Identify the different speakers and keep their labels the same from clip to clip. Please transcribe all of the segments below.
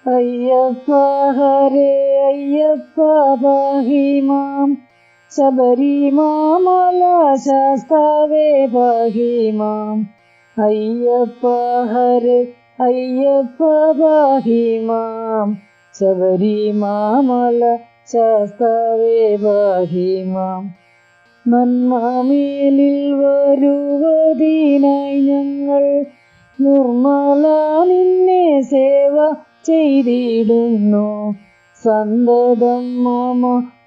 Speaker 1: അയ്യപ്പ ഹരേ അയ്യപ്പ പാഹി മാം ശബരിമാമല ശാസ്താവേ പാഹി മാം. അയ്യപ്പ ഹരേ അയ്യപ്പ പാഹി മാം ശബരിമാമല ശാസ്താവേ പാഹി മാം. നന്മമേലിൽ വരുവതിനായി ഞങ്ങൾ നിർമ്മല നിന്നെ സേവ ചെയ്തിടുന്നു. സന്തതം മമ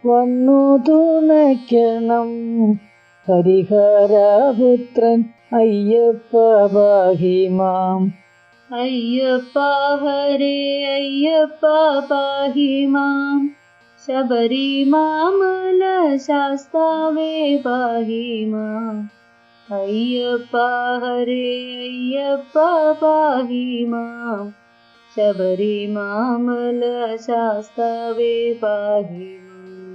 Speaker 1: വന്നു തുണയ്ക്കണം. ഹരിഹരപുത്രൻ അയ്യപ്പ പാഹി മാം.
Speaker 2: അയ്യപ്പ ഹരേ അയ്യപ്പ പാഹി മാം ശബരിമാമല ശാസ്താവേ പാഹി മാം. അയ്യപ്പ ഹരേ അയ്യപ്പ പാഹി മാം ശബരിമാമല ശാസ്താവേ പാഹി മാം.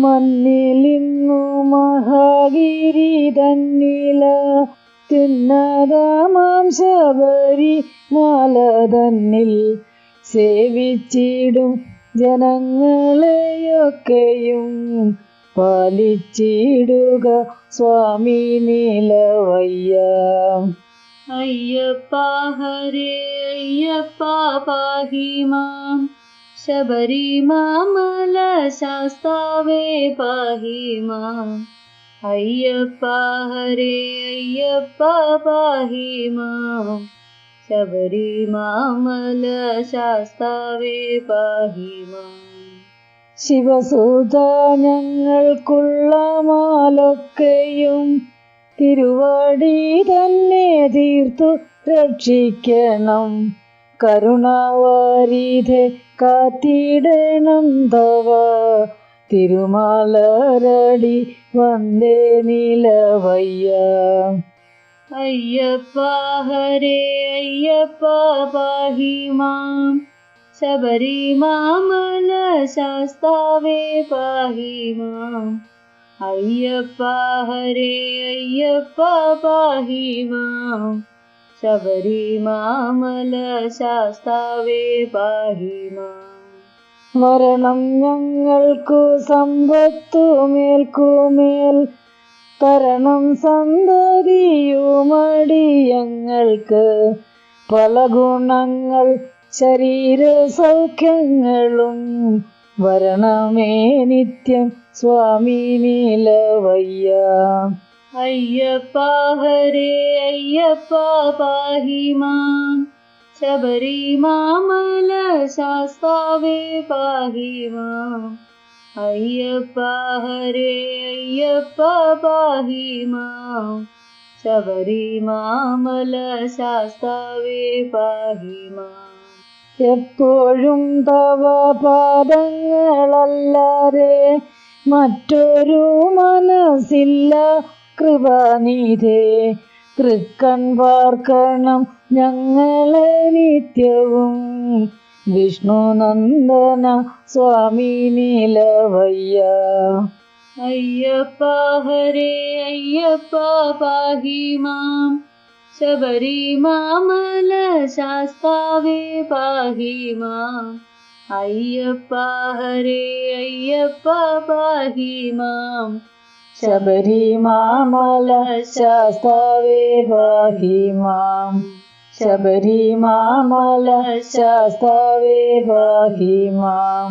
Speaker 1: മണ്ണിലിന്നു മഹാഗിരി തന്നില തിന്നതാമാം ശബരിമല തന്നിൽ സേവിച്ചിടും ജനങ്ങളെയൊക്കെയും പാലിച്ചിടുക സ്വാമി നീലവയ്യ.
Speaker 2: അയ്യപ്പ ഹരേ അയ്യപ്പ പാഹി മാം ശബരിമാമല ശാസ്താവേ പാഹി മാം. അയ്യപ്പ ഹരേ അയ്യപ്പ പാഹി മാം ശബരിമാമല ശാസ്താവേ പാഹി മാം.
Speaker 1: ശിവസുത ഞങ്ങൾക്കുള്ള മാലൊക്കെയും തിരുവടി തന്നെ തീർത്തു രക്ഷിക്കണം. കരുണാവാരിധെ കാത്തിടണം തവ തിരുമാലരടി വന്ദേ നീലവയ്യ.
Speaker 2: അയ്യപ്പ ഹരേ അയ്യപ്പ പാഹി മാം ശബരിമാമല ശാസ്താവേ പാഹി മാം. അയ്യപ്പ ഹരേ അയ്യപ്പ പാഹി മാം ശബരിമാമല ശാസ്താവേ പാഹി മാം.
Speaker 1: വരണം ഞങ്ങൾക്കു സമ്പത്തുമേൽക്കുമേൽ തരണം സന്തതിയുമടിയങ്ങൾക്ക് പല ഗുണങ്ങൾ ശരീര സൗഖ്യങ്ങളും വരണമേ നിത്യം സ്വാമി നീലവയ്യ.
Speaker 2: അയ്യപ്പ ഹരേ അയ്യപ്പ പാഹി മാം ശബരിമാമല ശാസ്താവേ പാഹി മാം. അയ്യപ്പ ഹരേ അയ്യപ്പ പാഹി മാം ശബരിമാമല ശാസ്താവേ പാഹി മാം.
Speaker 1: എപ്പോഴും തവ പാദങ്ങളല്ലാതെ മറ്റൊരു മനസ്സില്ല കൃപാനിധേ. തൃക്കൺ പാർക്കണം ഞങ്ങളെ നിത്യവും വിഷ്ണു നന്ദന സ്വാമി നീലവയ്യ.
Speaker 2: അയ്യപ്പ ഹരേ അയ്യപ്പ പാഹി മാം ശബരിമാമല ശാസ്താവേ പാഹി മാം. അയ്യപ്പ ഹരേ അയ്യപ്പ പാഹി മാം
Speaker 1: ശബരിമാമല ശാസ്താവേ പാഹി മാം. ശബരിമാമല ശാസ്താവേ പാഹി മാം.